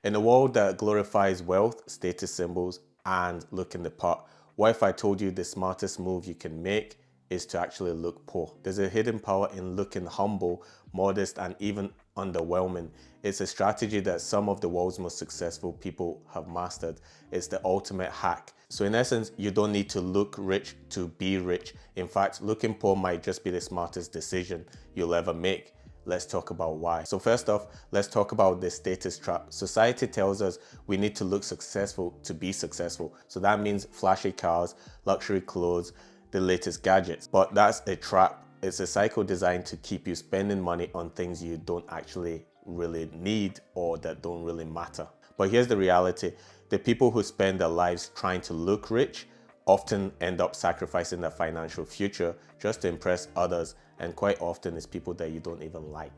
In a world that glorifies wealth, status symbols, and looking the part, what if I told you the smartest move you can make is to actually look poor? There's a hidden power in looking humble, modest, and even underwhelming. It's a strategy that some of the world's most successful people have mastered. It's the ultimate hack. So in essence, you don't need to look rich to be rich. In fact, looking poor might just be the smartest decision you'll ever make. Let's talk about why. So first off, let's talk about the status trap. Society tells us we need to look successful to be successful. So that means flashy cars, luxury clothes, the latest gadgets. But that's a trap. It's a cycle designed to keep you spending money on things you don't actually really need or that don't really matter. But here's the reality. The people who spend their lives trying to look rich often end up sacrificing their financial future just to impress others, and quite often it's people that you don't even like.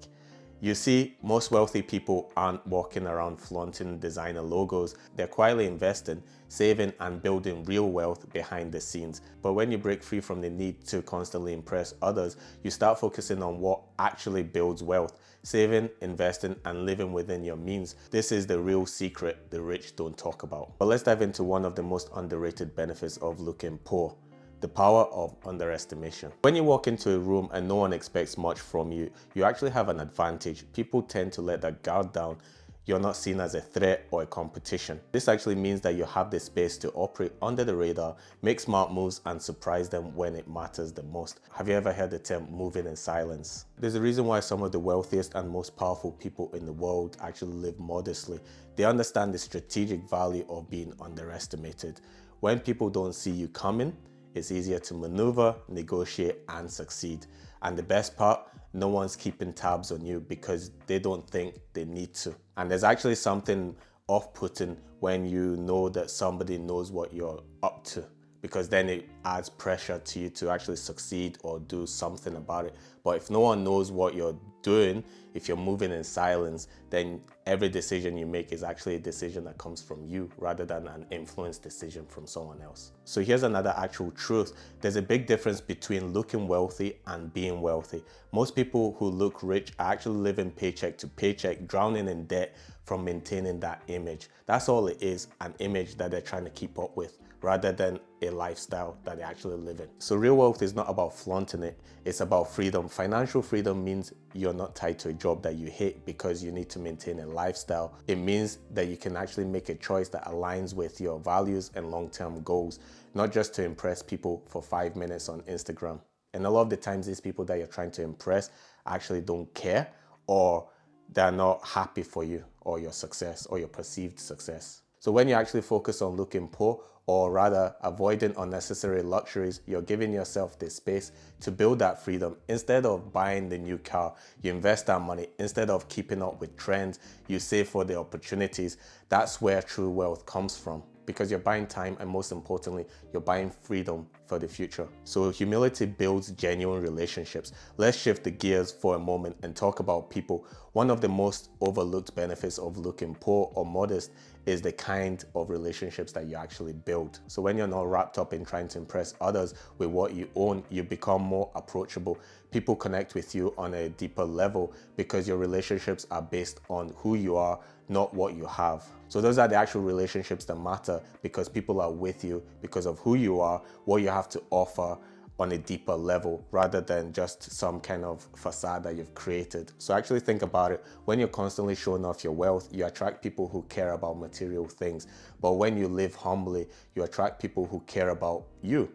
You see, most wealthy people aren't walking around flaunting designer logos. They're quietly investing, saving, and building real wealth behind the scenes. But when you break free from the need to constantly impress others, you start focusing on what actually builds wealth: saving, investing, and living within your means. This is the real secret the rich don't talk about. But let's dive into one of the most underrated benefits of looking poor: the power of underestimation. When you walk into a room and no one expects much from you, you actually have an advantage. People tend to let that guard down. You're not seen as a threat or a competition. This actually means that you have the space to operate under the radar, make smart moves, and surprise them when it matters the most. Have you ever heard the term moving in silence? There's a reason why some of the wealthiest and most powerful people in the world actually live modestly. They understand the strategic value of being underestimated. When people don't see you coming, it's easier to maneuver, negotiate, and succeed. And the best part, no one's keeping tabs on you because they don't think they need to. And there's actually something off-putting when you know that somebody knows what you're up to, because then it adds pressure to you to actually succeed or do something about it. But if no one knows what you're doing, if you're moving in silence, then every decision you make is actually a decision that comes from you rather than an influenced decision from someone else. So here's another actual truth. There's a big difference between looking wealthy and being wealthy. Most people who look rich are actually living paycheck to paycheck, drowning in debt from maintaining that image. That's all it is, an image that they're trying to keep up with, rather than a lifestyle that they actually live in. So real wealth is not about flaunting it, it's about freedom. Financial freedom means you're not tied to a job that you hate because you need to maintain a lifestyle. It means that you can actually make a choice that aligns with your values and long-term goals, not just to impress people for 5 minutes on Instagram. And a lot of the times these people that you're trying to impress actually don't care, or they're not happy for you or your success or your perceived success. So when you actually focus on looking poor, or rather avoiding unnecessary luxuries, you're giving yourself the space to build that freedom. Instead of buying the new car, you invest that money. Instead of keeping up with trends, you save for the opportunities. That's where true wealth comes from, because you're buying time, and most importantly, you're buying freedom for the future. So humility builds genuine relationships. Let's shift the gears for a moment and talk about people. One of the most overlooked benefits of looking poor or modest is the kind of relationships that you actually build. So when you're not wrapped up in trying to impress others with what you own, you become more approachable. People connect with you on a deeper level because your relationships are based on who you are, not what you have. So those are the actual relationships that matter, because people are with you because of who you are, what you have to offer on a deeper level, rather than just some kind of facade that you've created. So actually think about it. When you're constantly showing off your wealth, you attract people who care about material things. But when you live humbly, you attract people who care about you.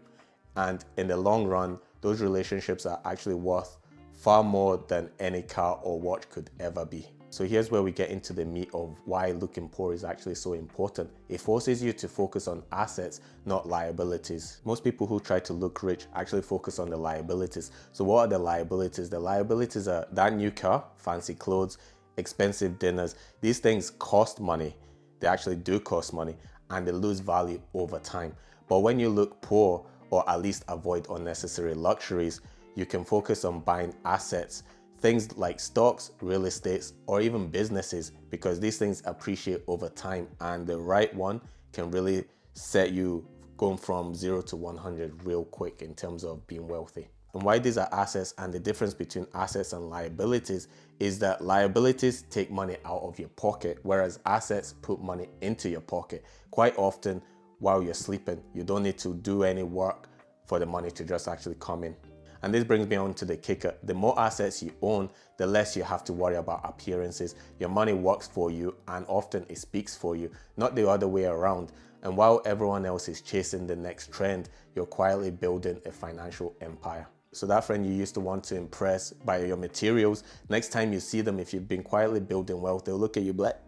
And in the long run, those relationships are actually worth far more than any car or watch could ever be. So here's where we get into the meat of why looking poor is actually so important. It forces you to focus on assets, not liabilities. Most people who try to look rich actually focus on the liabilities. So what are the liabilities? The liabilities are that new car, fancy clothes, expensive dinners. These things cost money. They actually do cost money, and they lose value over time. But when you look poor, or at least avoid unnecessary luxuries, you can focus on buying assets, things like stocks, real estates, or even businesses, because these things appreciate over time, and the right one can really set you going from 0 to 100 real quick in terms of being wealthy. And why these are assets and the difference between assets and liabilities is that liabilities take money out of your pocket, whereas assets put money into your pocket. Quite often while you're sleeping, you don't need to do any work for the money to just actually come in. And this brings me on to the kicker. The more assets you own, the less you have to worry about appearances. Your money works for you, and often it speaks for you, not the other way around. And while everyone else is chasing the next trend, you're quietly building a financial empire. So that friend you used to want to impress by your materials, next time you see them, if you've been quietly building wealth, they'll look at you and be like,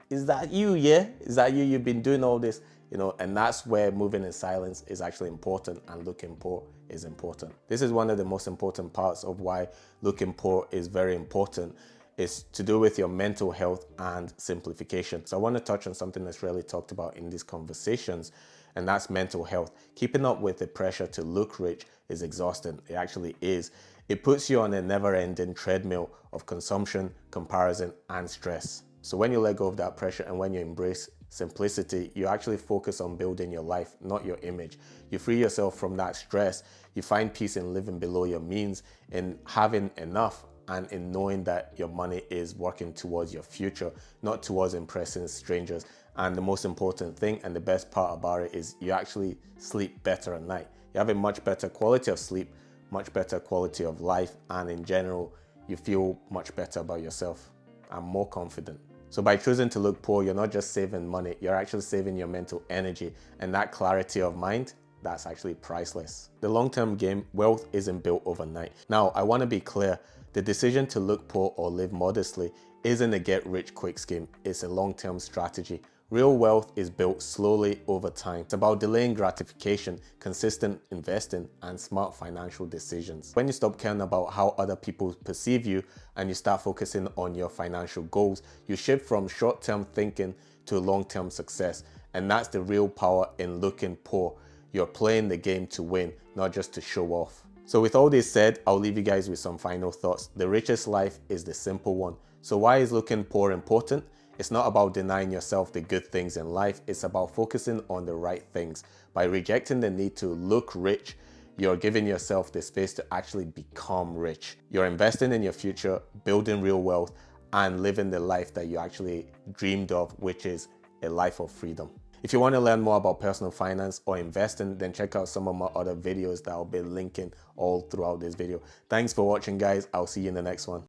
is that you? Yeah, is that you? You've been doing all this, and that's where moving in silence is actually important, and looking poor is important. This is one of the most important parts of why looking poor is very important. It's to do with your mental health and simplification. So I want to touch on something that's rarely talked about in these conversations, and that's mental health. Keeping up with the pressure to look rich is exhausting. It actually is. It puts you on a never-ending treadmill of consumption, comparison, and stress. So when you let go of that pressure and when you embrace simplicity, you actually focus on building your life, not your image. You free yourself from that stress. You find peace in living below your means, in having enough, and in knowing that your money is working towards your future, not towards impressing strangers. And the most important thing and the best part about it is you actually sleep better at night. You have a much better quality of sleep, much better quality of life, and in general, you feel much better about yourself and more confident. So by choosing to look poor, you're not just saving money, you're actually saving your mental energy, and that clarity of mind, that's actually priceless. The long-term game, wealth isn't built overnight. Now, I want to be clear, the decision to look poor or live modestly isn't a get-rich-quick scheme, it's a long-term strategy. Real wealth is built slowly over time. It's about delaying gratification, consistent investing, and smart financial decisions. When you stop caring about how other people perceive you and you start focusing on your financial goals, you shift from short-term thinking to long-term success. And that's the real power in looking poor. You're playing the game to win, not just to show off. So with all this said, I'll leave you guys with some final thoughts. The richest life is the simple one. So why is looking poor important? It's not about denying yourself the good things in life, it's about focusing on the right things. By rejecting the need to look rich, you're giving yourself the space to actually become rich. You're investing in your future, building real wealth, and living the life that you actually dreamed of, which is a life of freedom. If you want to learn more about personal finance or investing, then check out some of my other videos that I'll be linking all throughout this video. Thanks for watching, guys. I'll see you in the next one.